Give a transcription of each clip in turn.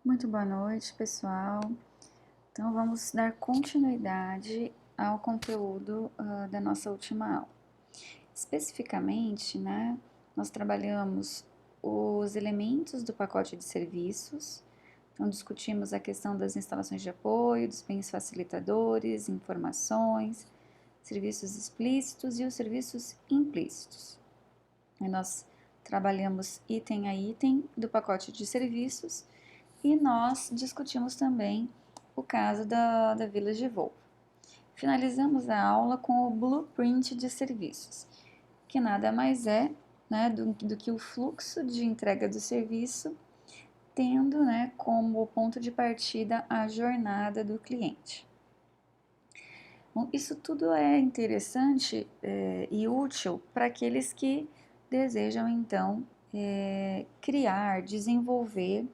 Muito boa noite, pessoal. Então, vamos dar continuidade ao conteúdo da nossa última aula. Especificamente, né, nós trabalhamos os elementos do pacote de serviços, então discutimos a questão das instalações de apoio, dos bens facilitadores, informações, serviços explícitos e os serviços implícitos. Aí nós trabalhamos item a item do pacote de serviços e nós discutimos também o caso da Village Volvo. Finalizamos a aula com o blueprint de serviços, que nada mais é, né, do que o fluxo de entrega do serviço, tendo, né, como ponto de partida a jornada do cliente. Bom, isso tudo é interessante e útil para aqueles que desejam, então, criar, desenvolver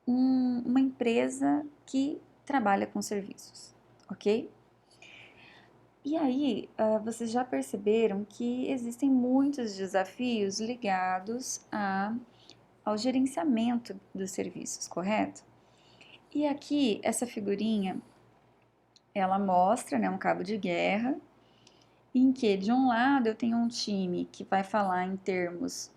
uma empresa que trabalha com serviços, ok? E aí, vocês já perceberam que existem muitos desafios ligados ao gerenciamento dos serviços, correto? E aqui, essa figurinha, ela mostra, né, um cabo de guerra, em que, de um lado, eu tenho um time que vai falar em termos,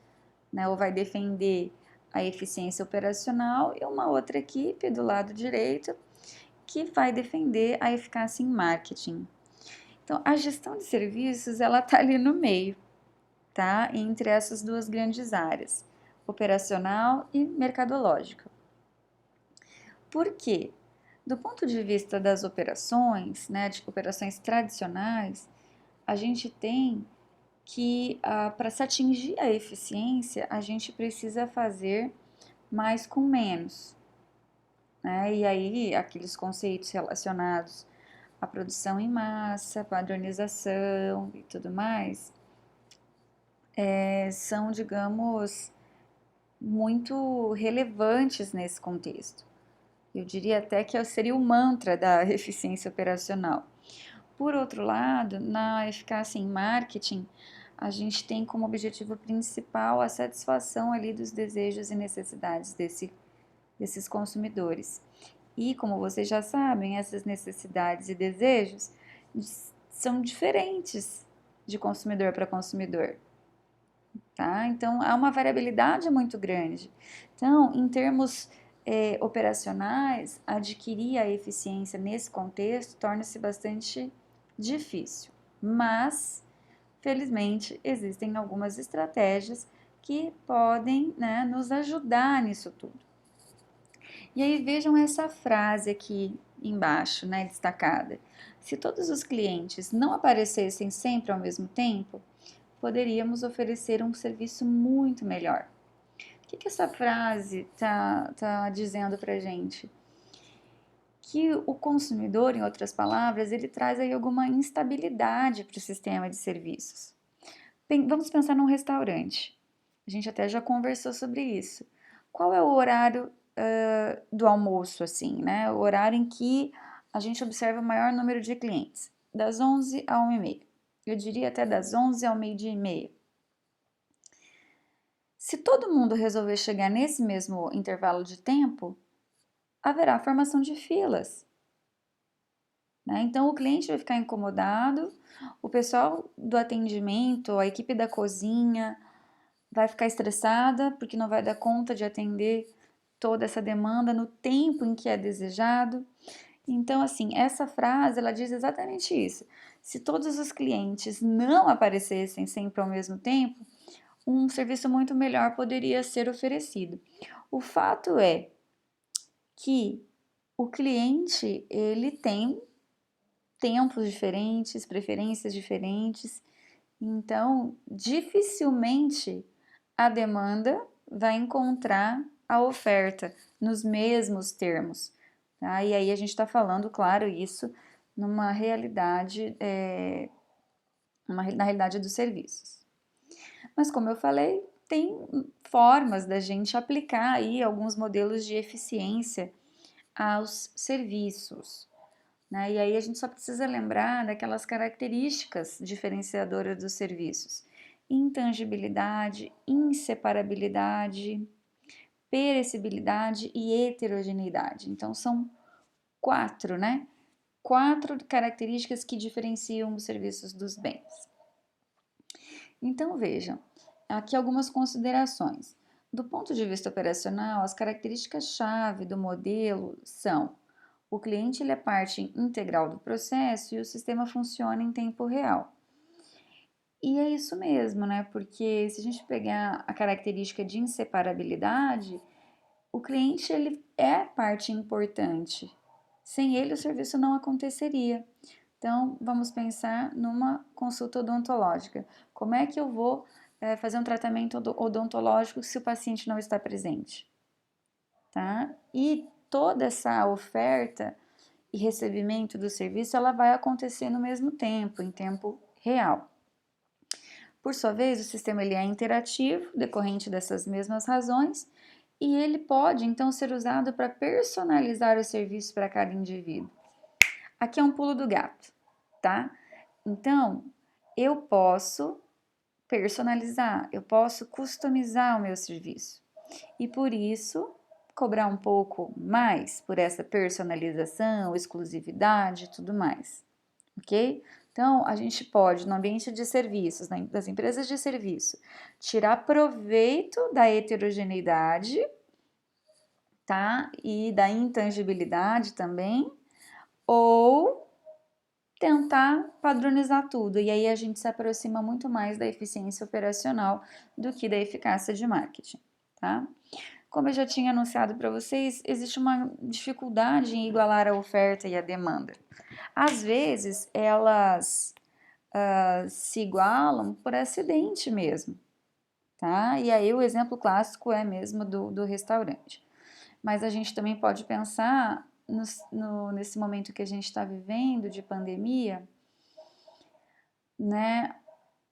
né, ou vai defender a eficiência operacional, e uma outra equipe, do lado direito, que vai defender a eficácia em marketing. Então, a gestão de serviços, ela está ali no meio, tá? Entre essas duas grandes áreas, operacional e mercadológica. Por quê? Do ponto de vista das operações, né, de operações tradicionais, a gente tem que, para se atingir a eficiência, a gente precisa fazer mais com menos, né? E aí, aqueles conceitos relacionados à produção em massa, padronização e tudo mais, são, digamos, muito relevantes nesse contexto. Eu diria até que seria o mantra da eficiência operacional. Por outro lado, na eficácia em marketing, a gente tem como objetivo principal a satisfação ali dos desejos e necessidades desses consumidores. E como vocês já sabem, essas necessidades e desejos são diferentes de consumidor para consumidor, tá? Então, há uma variabilidade muito grande. Então, em termos operacionais, adquirir a eficiência nesse contexto torna-se bastante difícil. Mas, felizmente, existem algumas estratégias que podem, né, nos ajudar nisso tudo. E aí vejam essa frase aqui embaixo, né, destacada. Se todos os clientes não aparecessem sempre ao mesmo tempo, poderíamos oferecer um serviço muito melhor. O que essa frase tá dizendo pra gente? Que o consumidor, em outras palavras, ele traz aí alguma instabilidade para o sistema de serviços. Vamos pensar num restaurante. A gente até já conversou sobre isso. Qual é o horário do almoço, assim, né? O horário em que a gente observa o maior número de clientes. Das 11 a 1h30. Eu diria até das 11 ao meio-dia e meia. Se todo mundo resolver chegar nesse mesmo intervalo de tempo, haverá formação de filas, né? Então o cliente vai ficar incomodado, o pessoal do atendimento, a equipe da cozinha vai ficar estressada porque não vai dar conta de atender toda essa demanda no tempo em que é desejado. Então, assim, essa frase ela diz exatamente isso. Se todos os clientes não aparecessem sempre ao mesmo tempo, um serviço muito melhor poderia ser oferecido. O fato é que o cliente ele tem tempos diferentes, preferências diferentes, então dificilmente a demanda vai encontrar a oferta nos mesmos termos, tá? E aí a gente está falando, claro, isso numa realidade, na realidade dos serviços. Mas como eu falei, tem formas da gente aplicar aí alguns modelos de eficiência aos serviços, né? E aí a gente só precisa lembrar daquelas características diferenciadoras dos serviços: intangibilidade, inseparabilidade, perecibilidade e heterogeneidade. Então, são 4, né? 4 características que diferenciam os serviços dos bens. Então, vejam, aqui algumas considerações. Do ponto de vista operacional, as características-chave do modelo são: o cliente ele é parte integral do processo e o sistema funciona em tempo real. E é isso mesmo, né? Porque se a gente pegar a característica de inseparabilidade, o cliente ele é parte importante. Sem ele o serviço não aconteceria. Então, vamos pensar numa consulta odontológica. Como é que eu vou fazer um tratamento odontológico se o paciente não está presente? Tá? E toda essa oferta e recebimento do serviço, ela vai acontecer no mesmo tempo, em tempo real. Por sua vez, o sistema ele é interativo, decorrente dessas mesmas razões, e ele pode, então, ser usado para personalizar o serviço para cada indivíduo. Aqui é um pulo do gato, tá? Então, eu posso personalizar, eu posso customizar o meu serviço. E por isso, cobrar um pouco mais por essa personalização, exclusividade e tudo mais, ok? Então, a gente pode, no ambiente de serviços, das empresas de serviço, tirar proveito da heterogeneidade, tá? E da intangibilidade também, ou tentar padronizar tudo. E aí a gente se aproxima muito mais da eficiência operacional do que da eficácia de marketing, tá? Como eu já tinha anunciado para vocês, existe uma dificuldade em igualar a oferta e a demanda. Às vezes, elas se igualam por acidente mesmo, tá? E aí o exemplo clássico é mesmo do restaurante. Mas a gente também pode pensar nesse momento que a gente está vivendo de pandemia, né?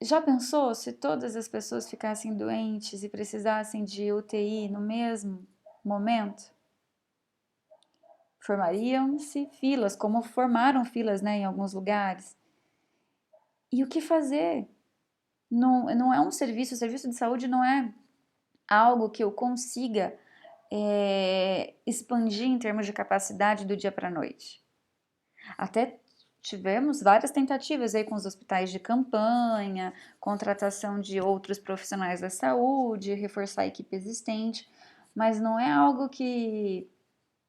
Já pensou se todas as pessoas ficassem doentes e precisassem de UTI no mesmo momento? Formariam-se filas, como formaram filas, né, em alguns lugares. E o que fazer? Não é um serviço, o serviço de saúde não é algo que eu consiga expandir em termos de capacidade do dia para a noite. Até tivemos várias tentativas aí com os hospitais de campanha, contratação de outros profissionais da saúde, reforçar a equipe existente, mas não é algo que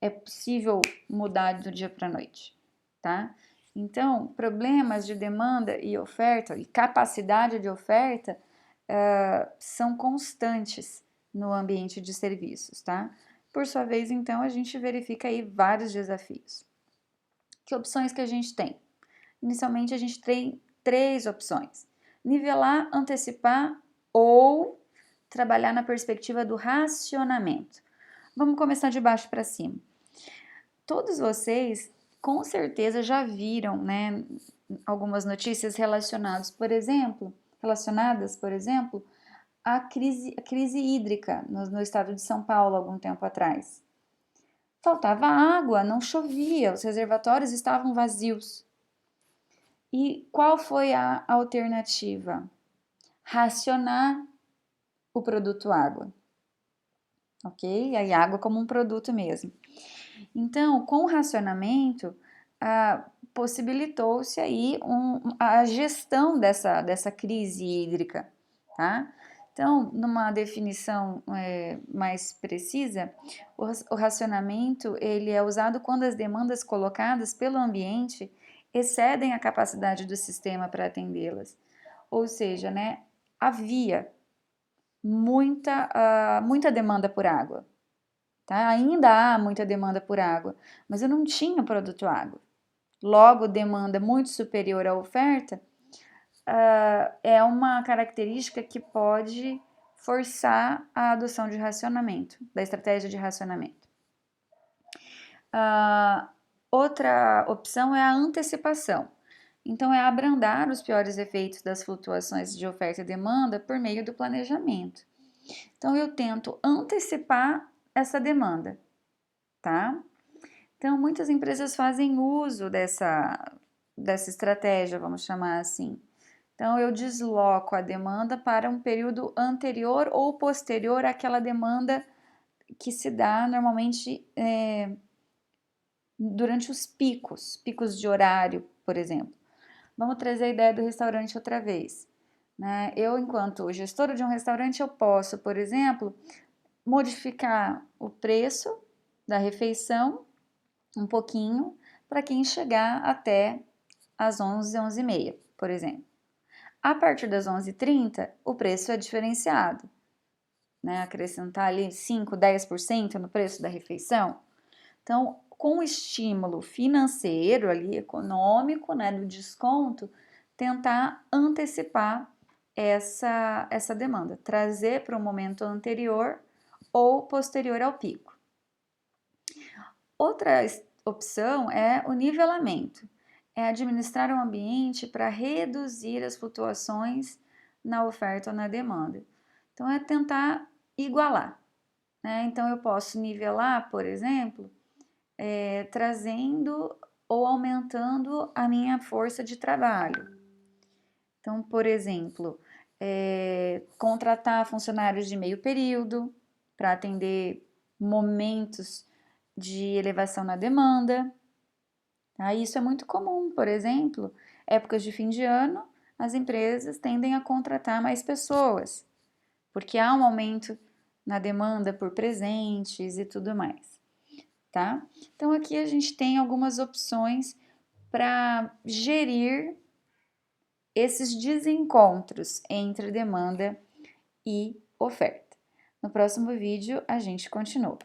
é possível mudar do dia para a noite, tá? Então, problemas de demanda e oferta e capacidade de oferta são constantes no ambiente de serviços, tá? Por sua vez, então, a gente verifica aí vários desafios. Que opções que a gente tem? Inicialmente, a gente tem 3 opções: nivelar, antecipar ou trabalhar na perspectiva do racionamento. Vamos começar de baixo para cima. Todos vocês, com certeza, já viram, né, algumas notícias relacionadas, por exemplo, à crise hídrica no estado de São Paulo, algum tempo atrás. Faltava água, não chovia, os reservatórios estavam vazios. E qual foi a alternativa? Racionar o produto água, ok? Aí água como um produto mesmo. Então, com o racionamento, possibilitou-se aí a gestão dessa crise hídrica, tá? Então, numa definição mais precisa, o racionamento ele é usado quando as demandas colocadas pelo ambiente excedem a capacidade do sistema para atendê-las. Ou seja, né, havia muita demanda por água, tá? Ainda há muita demanda por água, mas eu não tinha produto água. Logo, demanda muito superior à oferta é uma característica que pode forçar a adoção de racionamento, da estratégia de racionamento. Outra opção é a antecipação. Então, é abrandar os piores efeitos das flutuações de oferta e demanda por meio do planejamento. Então, eu tento antecipar essa demanda, tá? Então, muitas empresas fazem uso dessa estratégia, vamos chamar assim. Então, eu desloco a demanda para um período anterior ou posterior àquela demanda que se dá normalmente durante os picos de horário, por exemplo. Vamos trazer a ideia do restaurante outra vez, né? Eu, enquanto gestora de um restaurante, eu posso, por exemplo, modificar o preço da refeição um pouquinho para quem chegar até às 11, 11h30, por exemplo. A partir das 11h30, o preço é diferenciado, né? Acrescentar ali 5, 10% no preço da refeição. Então, com o estímulo financeiro ali, econômico, né, do desconto, tentar antecipar essa demanda, trazer para o momento anterior ou posterior ao pico. Outra opção é o nivelamento, é administrar um ambiente para reduzir as flutuações na oferta ou na demanda. Então, é tentar igualar, né? Então, eu posso nivelar, por exemplo, trazendo ou aumentando a minha força de trabalho. Então, por exemplo, contratar funcionários de meio período para atender momentos de elevação na demanda. Tá? Isso é muito comum, por exemplo, épocas de fim de ano, as empresas tendem a contratar mais pessoas, porque há um aumento na demanda por presentes e tudo mais. Tá? Então, aqui a gente tem algumas opções para gerir esses desencontros entre demanda e oferta. No próximo vídeo, a gente continua.